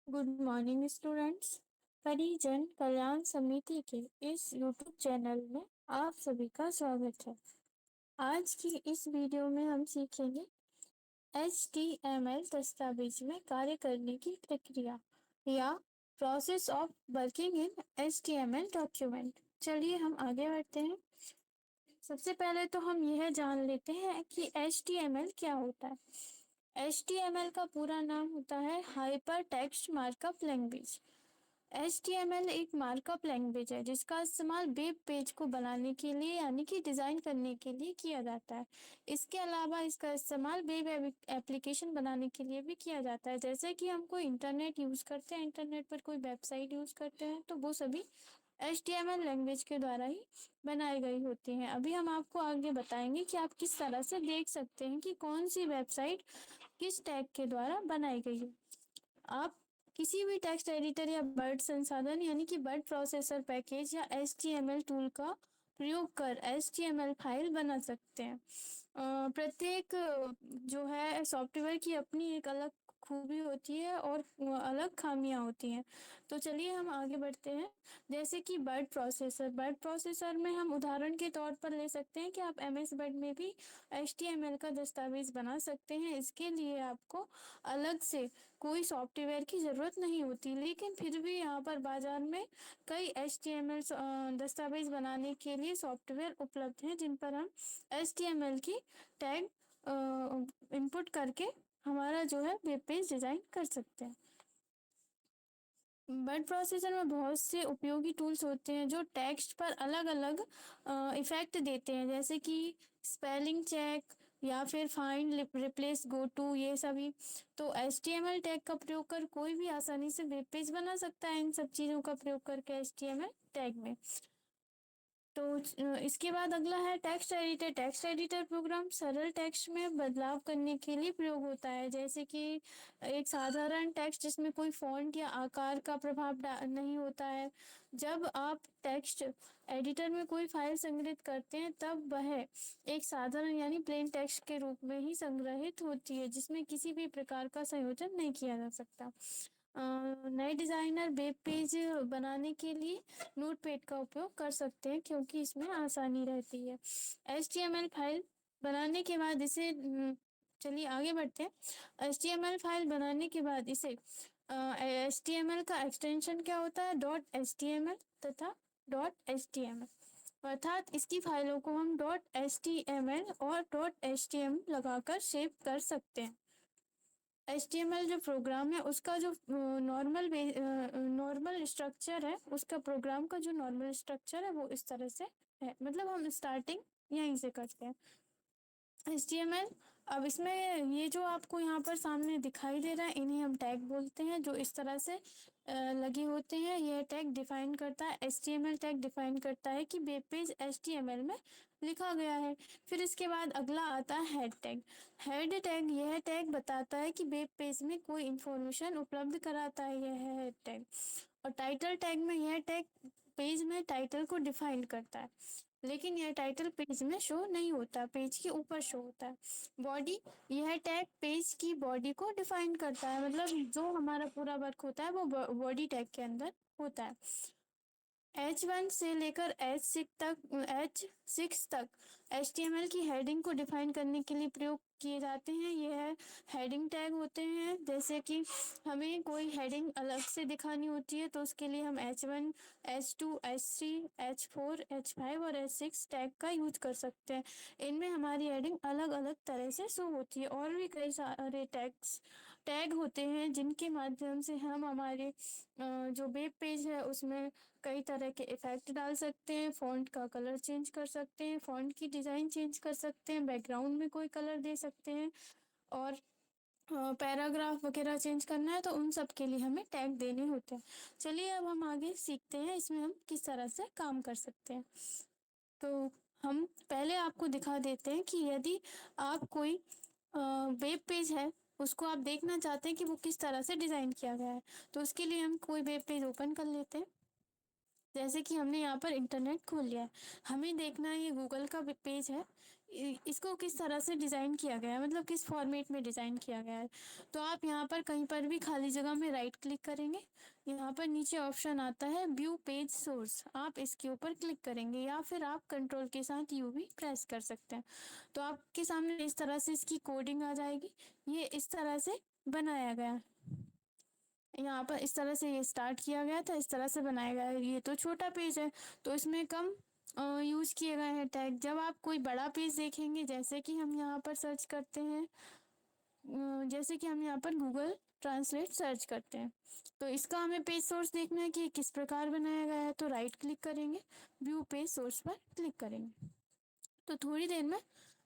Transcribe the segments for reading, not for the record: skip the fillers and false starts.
Good morning students. परिजन कल्याण समिति के इस यूट्यूब चैनल में आप सभी का स्वागत है। आज की इस वीडियो में हम सीखेंगे HTML दस्तावेज में कार्य करने की प्रक्रिया या process of working in HTML document. चलिए हम आगे बढ़ते हैं। सबसे पहले तो हम यह जान लेते हैं कि HTML क्या होता है। HTML का पूरा नाम होता है hyper text markup language. HTML एक मार्कअप लैंग्वेज है जिसका इस्तेमाल वेब पेज को बनाने के लिए यानी कि डिज़ाइन करने के लिए किया जाता है। इसके अलावा इसका इस्तेमाल वेब एप्लीकेशन बनाने के लिए भी किया जाता है। जैसे कि हम कोई इंटरनेट यूज़ करते हैं, इंटरनेट पर कोई वेबसाइट यूज़ करते हैं, तो वो सभी HTML लैंग्वेज के द्वारा ही बनाई गई होती हैं। अभी हम आपको आगे बताएंगे कि आप किस तरह से देख सकते हैं कि कौन सी वेबसाइट किस टैग के द्वारा बनाई गई है। आप किसी भी टेक्स्ट एडिटर या वर्ड संसाधन यानी कि वर्ड प्रोसेसर पैकेज या HTML टूल का प्रयोग कर HTML फाइल बना सकते हैं। प्रत्येक जो है सॉफ्टवेयर की अपनी एक अलग खूबी होती है और अलग खामियां होती हैं। तो चलिए हम आगे बढ़ते हैं। जैसे कि वर्ड प्रोसेसर में हम उदाहरण के तौर पर ले सकते हैं कि आप MS वर्ड में भी HTML का दस्तावेज बना सकते हैं। इसके लिए आपको अलग से कोई सॉफ्टवेयर की ज़रूरत नहीं होती, लेकिन फिर भी यहाँ पर बाजार में कई HTML दस्तावेज बनाने के लिए सॉफ्टवेयर उपलब्ध हैं जिन पर हम HTML की टैग इनपुट करके हमारा जो है वेब पेज डिज़ाइन कर सकते हैं। वर्ड प्रोसेसर में बहुत से उपयोगी टूल्स होते हैं जो टेक्स्ट पर अलग अलग इफेक्ट देते हैं, जैसे कि स्पेलिंग चेक या फिर फाइंड, रिप्लेस, गो टू, ये सभी। तो HTML टैग का प्रयोग कर कोई भी आसानी से वेब पेज बना सकता है इन सब चीज़ों का प्रयोग करके HTML टैग में। तो इसके बाद अगला है text editor. Text editor program सरल टेक्स्ट में बदलाव करने के लिए प्रयोग होता है, जैसे कि एक साधारण टेक्स्ट जिसमें कोई फॉन्ट या आकार का प्रभाव नहीं होता है। जब आप टेक्स्ट एडिटर में कोई फाइल संग्रहित करते हैं तब वह एक साधारण यानी प्लेन टेक्स्ट के रूप में ही संग्रहित होती है, जिसमें किसी भी प्रकार का संयोजन नहीं किया जा सकता। नए डिज़ाइनर वेब पेज बनाने के लिए नोटपैड का उपयोग कर सकते हैं क्योंकि इसमें आसानी रहती है। HTML फाइल बनाने के बाद इसे चलिए आगे बढ़ते हैं। HTML फाइल बनाने के बाद इसे HTML का एक्सटेंशन क्या होता है, .html तथा .html, अर्थात इसकी फाइलों को हम .html और .html लगाकर सेव कर सकते हैं। HTML जो प्रोग्राम है उसका जो नॉर्मल स्ट्रक्चर है, उसका प्रोग्राम का जो नॉर्मल स्ट्रक्चर है वो इस तरह से है। मतलब हम स्टार्टिंग यहीं से करते हैं। HTML, अब इसमें ये जो आपको यहाँ पर सामने दिखाई दे रहा है इन्हें हम टैग बोलते हैं, जो इस तरह से लगे होते हैं। यह टैग डिफाइन करता है, HTML टैग डिफाइन करता है कि वेब पेज HTML में लिखा गया है। फिर इसके बाद अगला आता है हेड टैग। हेड टैग, यह टैग बताता है कि वेब पेज में कोई इंफॉर्मेशन उपलब्ध कराता है, यह है हेड टैग। और टाइटल टैग में, यह टैग पेज में टाइटल को डिफाइन करता है, लेकिन यह टाइटल पेज में शो नहीं होता, पेज के ऊपर शो होता है। बॉडी, यह टैग पेज की बॉडी को डिफाइन करता है, मतलब जो हमारा पूरा वर्क होता है वो बॉडी टैग के अंदर होता है। H1 से लेकर H6 तक HTML की हेडिंग को डिफाइन करने के लिए प्रयोग किए जाते हैं। यह हेडिंग टैग होते हैं, जैसे कि हमें कोई हेडिंग अलग से दिखानी होती है तो उसके लिए हम H1, H2, H3, H4, H5 और H6 टैग का यूज कर सकते हैं। इनमें हमारी हेडिंग अलग अलग तरह से शो होती है। और भी कई सारे टैग होते हैं जिनके माध्यम से हम हमारे जो वेब पेज है उसमें कई तरह के इफेक्ट डाल सकते हैं, फ़ॉन्ट का कलर चेंज कर सकते हैं, फ़ॉन्ट की डिज़ाइन चेंज कर सकते हैं, बैकग्राउंड में कोई कलर दे सकते हैं, और पैराग्राफ वगैरह चेंज करना है तो उन सब के लिए हमें टैग देने होते हैं। चलिए अब हम आगे सीखते हैं इसमें हम किस तरह से काम कर सकते हैं। तो हम पहले आपको दिखा देते हैं कि यदि आप कोई वेब पेज है उसको आप देखना चाहते हैं कि वो किस तरह से डिज़ाइन किया गया है, तो उसके लिए हम कोई वेब पेज ओपन कर लेते हैं। जैसे कि हमने यहाँ पर इंटरनेट खोल लिया है, हमें देखना है ये गूगल का पेज है। इसको किस तरह से डिज़ाइन किया गया है, मतलब किस फॉर्मेट में डिज़ाइन किया गया है। तो आप यहाँ पर कहीं पर भी खाली जगह में राइट क्लिक करेंगे, यहाँ पर नीचे ऑप्शन आता है व्यू पेज सोर्स, आप इसके ऊपर क्लिक करेंगे या फिर आप कंट्रोल के साथ यू भी प्रेस कर सकते हैं। तो आपके सामने इस तरह से इसकी कोडिंग आ जाएगी। ये इस तरह से बनाया गया है, यहाँ पर इस तरह से ये स्टार्ट किया गया था, इस तरह से बनाया गया है। ये तो छोटा पेज है तो इसमें कम यूज़ किए गए हैं टैग। जब आप कोई बड़ा पेज देखेंगे, जैसे कि हम यहाँ पर सर्च करते हैं, जैसे कि हम यहाँ पर गूगल ट्रांसलेट सर्च करते हैं, तो इसका हमें पेज सोर्स देखना है कि किस प्रकार बनाया गया है। तो राइट क्लिक करेंगे, व्यू पेज सोर्स पर क्लिक करेंगे, तो थोड़ी देर में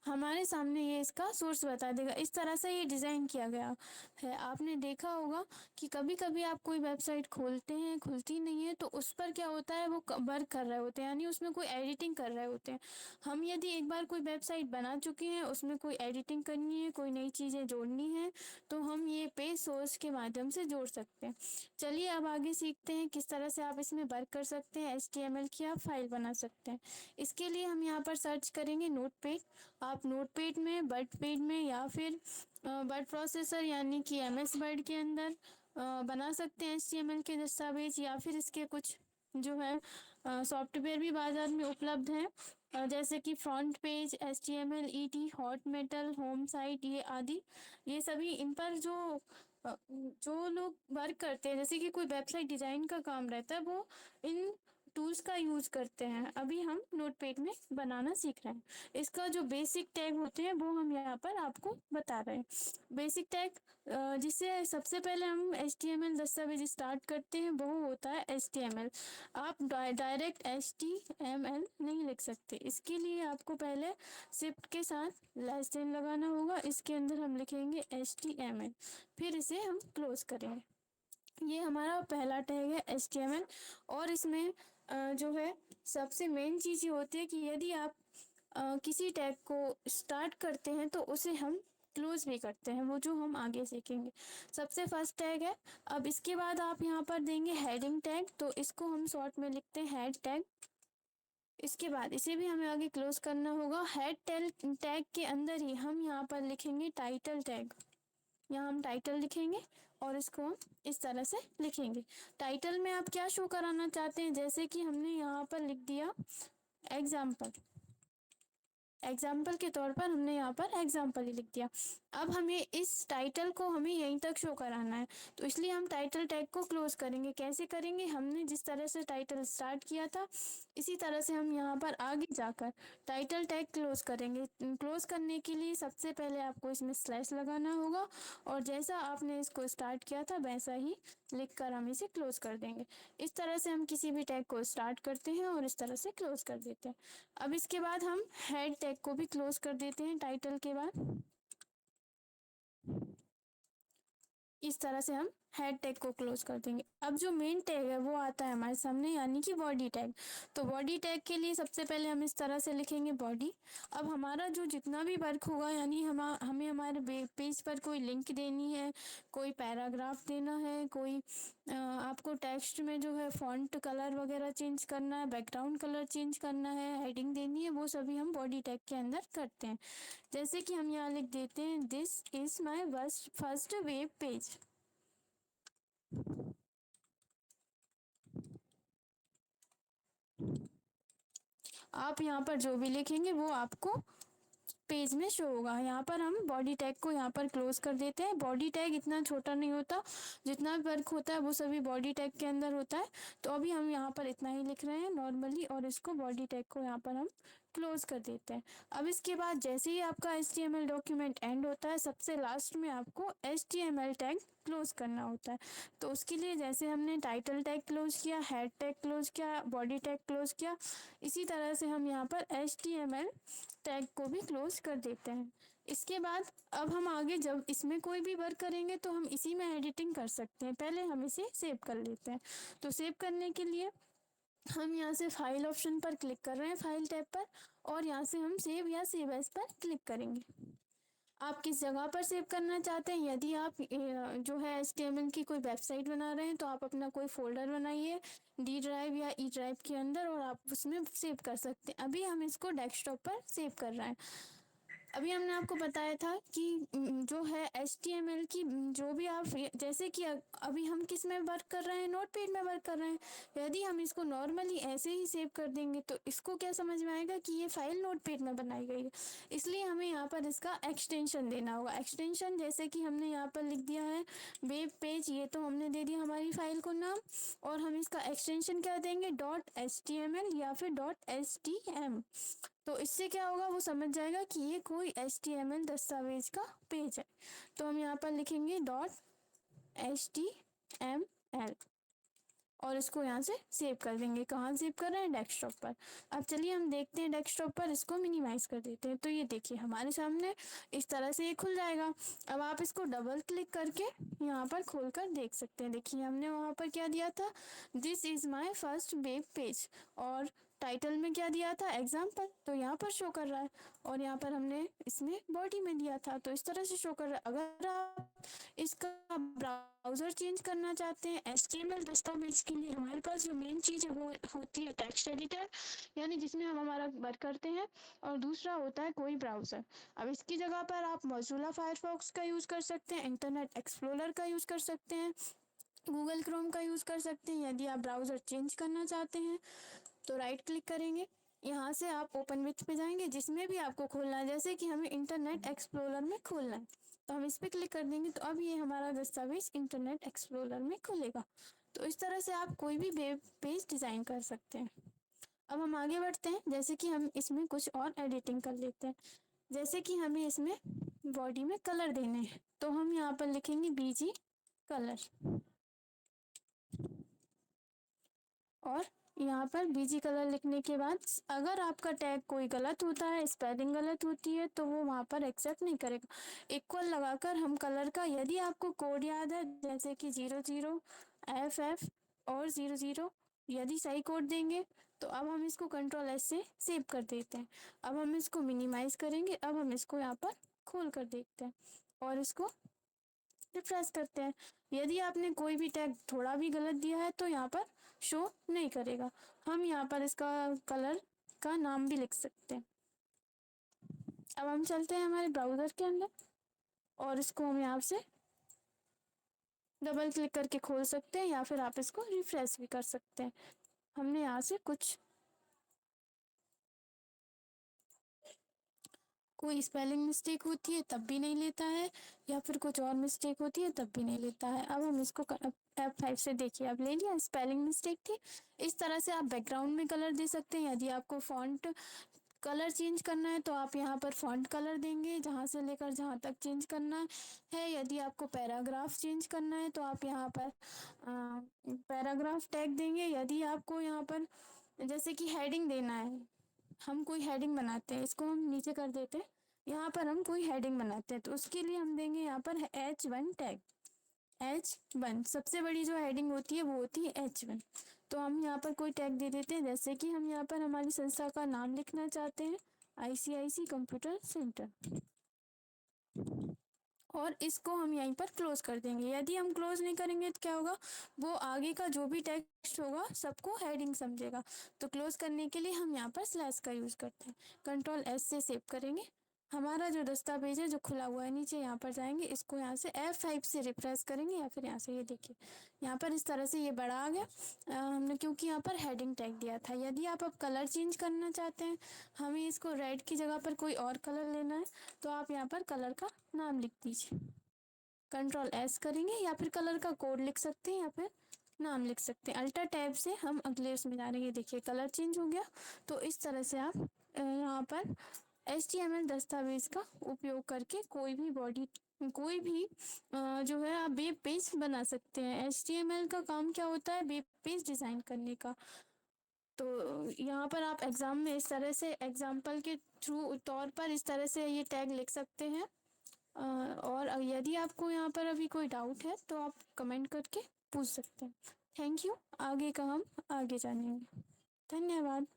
हमारे सामने ये इसका सोर्स बता देगा। इस तरह से ये डिज़ाइन किया गया है। आपने देखा होगा कि कभी कभी आप कोई वेबसाइट खोलते हैं, खुलती नहीं है, तो उस पर क्या होता है, वो वर्क कर रहे होते हैं, यानी उसमें कोई एडिटिंग कर रहे होते हैं। हम यदि एक बार कोई वेबसाइट बना चुके हैं, उसमें कोई एडिटिंग करनी है, कोई नई चीज़ें जोड़नी है, तो हम ये पेज सोर्स के माध्यम से जोड़ सकते हैं। चलिए अब आगे सीखते हैं किस तरह से आप इसमें वर्क कर सकते हैं, HTML की आप फाइल बना सकते हैं। इसके लिए हम यहाँ पर सर्च करेंगे नोटपैड। आप नोटपैड में, वर्ड पैड में या फिर वर्ड प्रोसेसर यानी कि MS वर्ड के अंदर बना सकते हैं HTML के दस्तावेज, या फिर इसके कुछ जो है सॉफ्टवेयर भी बाजार में उपलब्ध हैं, जैसे कि front page, HTML, ET, hot metal, home site, ये आदि। ये सभी इन पर जो लोग वर्क करते हैं, जैसे कि कोई वेबसाइट डिजाइन का काम रहता है, वो इन टूल्स का यूज करते हैं। अभी हम नोटपैड में बनाना सीख रहे हैं। इसका जो बेसिक टैग होते हैं वो हम यहाँ पर आपको बता रहे हैं। बेसिक टैग जिससे सबसे पहले हम HTML दस्तावेज स्टार्ट करते हैं, वो होता है HTML। आप डायरेक्ट HTML नहीं लिख सकते, इसके लिए आपको पहले शिफ्ट के साथ लेस देन लगाना होगा। इसके अंदर हम लिखेंगे HTML, फिर इसे हम क्लोज करेंगे। ये हमारा पहला टैग है HTML। और इसमें जो है सबसे मेन चीज़ ये होती है कि यदि आप किसी टैग को स्टार्ट करते हैं तो उसे हम क्लोज भी करते हैं, वो जो हम आगे सीखेंगे। सबसे फर्स्ट टैग है। अब इसके बाद आप यहाँ पर देंगे हेडिंग टैग, तो इसको हम शॉर्ट में लिखते हैं हेड टैग। इसके बाद इसे भी हमें आगे क्लोज करना होगा। हेड टैग के अंदर ही हम यहाँ पर लिखेंगे टाइटल टैग। यहाँ हम टाइटल लिखेंगे और इसको हम इस तरह से लिखेंगे। टाइटल में आप क्या शो कराना चाहते हैं, जैसे कि हमने यहाँ पर लिख दिया एग्जाम्पल। एग्जाम्पल के तौर पर हमने यहाँ पर एग्जाम्पल ही लिख दिया। अब हमें इस टाइटल को हमें यहीं तक शो कराना है, तो इसलिए हम टाइटल टैग को क्लोज करेंगे। कैसे करेंगे, हमने जिस तरह से टाइटल स्टार्ट किया था, इसी तरह से हम यहाँ पर आगे जाकर टाइटल टैग क्लोज करेंगे। क्लोज करने के लिए सबसे पहले आपको इसमें स्लैश लगाना होगा, और जैसा आपने इसको स्टार्ट किया था वैसा ही लिखकर हम इसे क्लोज कर देंगे। इस तरह से हम किसी भी टैग को स्टार्ट करते हैं और इस तरह से क्लोज कर देते हैं। अब इसके बाद हम हेड टैग को भी क्लोज कर देते हैं टाइटल के बाद। इस तरह से हम हेड टैग को क्लोज कर देंगे। अब जो मेन टैग है वो आता है हमारे सामने, यानी कि बॉडी टैग। तो बॉडी टैग के लिए सबसे पहले हम इस तरह से लिखेंगे बॉडी। अब हमारा जो जितना भी वर्क होगा, यानी हमें हमारे पेज पर कोई लिंक देनी है, कोई पैराग्राफ देना है, कोई आपको टेक्स्ट में जो है फॉन्ट कलर वगैरह चेंज करना है, बैकग्राउंड कलर चेंज करना है, हेडिंग देनी है, वो सभी हम बॉडी टैग के अंदर करते हैं। जैसे कि हम यहाँ लिख देते हैं this is my first web page. आप यहाँ पर जो भी लिखेंगे वो आपको पेज में शो होगा। यहाँ पर हम बॉडी टैग को यहाँ पर क्लोज कर देते हैं। बॉडी टैग इतना छोटा नहीं होता, जितना वर्क होता है वो सभी बॉडी टैग के अंदर होता है। तो अभी हम यहाँ पर इतना ही लिख रहे हैं नॉर्मली, और इसको बॉडी टैग को यहाँ पर हम क्लोज कर देते हैं। अब इसके बाद जैसे ही आपका HTML डॉक्यूमेंट एंड होता है, सबसे लास्ट में आपको HTML टैग क्लोज करना होता है। तो उसके लिए जैसे हमने टाइटल टैग क्लोज किया, हेड टैग क्लोज किया, बॉडी टैग क्लोज किया, इसी तरह से हम यहाँ पर HTML टैग को भी क्लोज कर देते हैं। इसके बाद अब हम आगे जब इसमें कोई भी वर्क करेंगे तो हम इसी में एडिटिंग कर सकते हैं। पहले हम इसे सेव कर लेते हैं। तो सेव करने के लिए हम यहाँ से फाइल ऑप्शन पर क्लिक कर रहे हैं, फाइल टैब पर, और यहाँ से हम सेव या सेव एज पर क्लिक करेंगे। आप किस जगह पर सेव करना चाहते हैं, यदि आप जो है HTML की कोई वेबसाइट बना रहे हैं तो आप अपना कोई फोल्डर बनाइए D ड्राइव या E ड्राइव के अंदर, और आप उसमें सेव कर सकते हैं। अभी हम इसको डेस्कटॉप पर सेव कर रहे हैं। अभी हमने आपको बताया था कि जो है HTML की जो भी आप जैसे कि अभी हम किस में वर्क कर रहे हैं, नोटपैड में वर्क कर रहे हैं। यदि हम इसको नॉर्मली ऐसे ही सेव कर देंगे तो इसको क्या समझ में आएगा कि ये फाइल नोटपैड में बनाई गई है। इसलिए हमें यहाँ पर इसका एक्सटेंशन देना होगा। एक्सटेंशन जैसे कि हमने यहाँ पर लिख दिया है वेब पेज, ये तो हमने दे दिया हमारी फाइल को नाम, और हम इसका एक्सटेंशन क्या देंगे .html या फिर .htm। तो इससे क्या होगा, वो समझ जाएगा कि ये कोई HTML दस्तावेज का पेज है। तो हम यहाँ पर लिखेंगे .html और इसको यहाँ से सेव कर देंगे। कहाँ सेव कर रहे हैं, डेस्कटॉप पर। अब चलिए हम देखते हैं डेस्कटॉप पर, इसको मिनिमाइज कर देते हैं। तो ये देखिए हमारे सामने इस तरह से ये खुल जाएगा। अब आप इसको डबल क्लिक करके यहाँ पर खोल कर देख सकते हैं। देखिए हमने वहाँ पर क्या दिया था, this is my first web page, और टाइटल में क्या दिया था, एग्जाम्पल, तो यहाँ पर शो कर रहा है। और यहाँ पर हमने इसमें बॉडी में दिया था, तो इस तरह से शो कर रहा है। अगर आप इसका ब्राउजर चेंज करना चाहते हैं HTML दस्तावेज के लिए, हमारे पास जो मेन चीज है वो होती है टेक्स्ट एडिटर, यानी जिसमें हम हमारा वर्क करते हैं, और दूसरा होता है कोई ब्राउजर। अब इसकी जगह पर आप मोज़िला फायरफॉक्स का यूज कर सकते हैं, इंटरनेट एक्सप्लोरर का यूज कर सकते हैं, गूगल क्रोम का यूज कर सकते हैं। यदि आप ब्राउजर चेंज करना चाहते हैं तो राइट क्लिक करेंगे, यहाँ से आप ओपन विथ पे जाएंगे, जिसमें भी आपको खोलना है। जैसे कि हमें इंटरनेट एक्सप्लोरर में खोलना है तो हम इस पर क्लिक कर देंगे, तो अब ये हमारा दस्तावेज इंटरनेट एक्सप्लोरर में खुलेगा। तो इस तरह से आप कोई भी वेब पेज डिजाइन कर सकते हैं। अब हम आगे बढ़ते हैं, जैसे कि हम इसमें कुछ और एडिटिंग कर लेते हैं। जैसे कि हमें इसमें बॉडी में कलर देने हैं, तो हम यहाँ पर लिखेंगे BG कलर, और यहाँ पर BG कलर लिखने के बाद अगर आपका टैग कोई गलत होता है, स्पेलिंग गलत होती है, तो वो वहाँ पर एक्सेप्ट नहीं करेगा। इक्वल लगाकर हम कलर का, यदि आपको कोड याद है जैसे कि 00FF और 00, यदि सही कोड देंगे तो अब हम इसको Ctrl+S से सेव कर देते हैं। अब हम इसको मिनिमाइज करेंगे। अब हम इसको यहाँ पर खोल कर देखते हैं और इसको रिफ्रेश करते हैं। यदि आपने कोई भी टैग थोड़ा भी गलत दिया है तो यहाँ पर शो नहीं करेगा। हम यहाँ पर इसका कलर का नाम भी लिख सकते हैं। अब हम चलते हैं हमारे ब्राउजर के अंदर और इसको हम यहाँ से डबल क्लिक करके खोल सकते हैं, या फिर आप इसको रिफ्रेश भी कर सकते हैं। हमने यहाँ से कोई स्पेलिंग मिस्टेक होती है तब भी नहीं लेता है, या फिर कुछ और मिस्टेक होती है तब भी नहीं लेता है। अब हम इसको F5 से देखिए, अब ले लिया, स्पेलिंग मिस्टेक थी। इस तरह से आप बैकग्राउंड में कलर दे सकते हैं। यदि आपको फॉन्ट कलर चेंज करना है तो आप यहाँ पर फॉन्ट कलर देंगे, जहाँ से लेकर जहाँ तक चेंज करना है। यदि आपको पैराग्राफ चेंज करना है तो आप यहाँ पर पैराग्राफ टैग देंगे। यदि आपको यहाँ पर जैसे कि हेडिंग देना है, हम कोई हेडिंग बनाते हैं, इसको हम नीचे कर देते हैं, यहाँ पर हम कोई हेडिंग बनाते हैं तो उसके लिए हम देंगे यहाँ पर H1 टैग। H1 सबसे बड़ी जो हेडिंग होती है वो होती है H1। तो हम यहाँ पर कोई टैग दे देते हैं, जैसे कि हम यहाँ पर हमारी संस्था का नाम लिखना चाहते हैं, ICIC कंप्यूटर सेंटर, और इसको हम यहीं पर क्लोज कर देंगे। यदि हम क्लोज नहीं करेंगे तो क्या होगा, वो आगे का जो भी टेक्स्ट होगा सबको हेडिंग समझेगा। तो क्लोज करने के लिए हम यहाँ पर स्लैश का यूज करते हैं। Ctrl+S से सेव करेंगे। हमारा जो दस्तावेज है जो खुला हुआ है, नीचे यहाँ पर जाएंगे, इसको यहाँ से F5 से रिफ्रेश करेंगे, या फिर यहाँ से ये देखिए यहाँ पर इस तरह से ये बड़ा आ गया। हमने क्योंकि यहाँ पर हेडिंग टैग दिया था। यदि आप अब कलर चेंज करना चाहते हैं, हमें इसको रेड की जगह पर कोई और कलर लेना है, तो आप यहाँ पर कलर का नाम लिख दीजिए, Ctrl+S करेंगे, या फिर कलर का कोड लिख सकते हैं, या फिर नाम लिख सकते हैं। अल्टर टैब से हम अगले उसमें जा रहे हैं, देखिए कलर चेंज हो गया। तो इस तरह से आप यहाँ पर HTML दस्तावेज का उपयोग करके कोई भी जो है आप वेब पेज बना सकते हैं। HTML का काम क्या होता है, वेब पेज डिजाइन करने का। तो यहाँ पर आप एग्जाम में इस तरह से एग्जाम्पल के थ्रू तौर पर इस तरह से ये टैग लिख सकते हैं। और यदि आपको यहाँ पर अभी कोई डाउट है तो आप कमेंट करके पूछ सकते हैं। Thank you. आगे का हम आगे जानेंगे। धन्यवाद।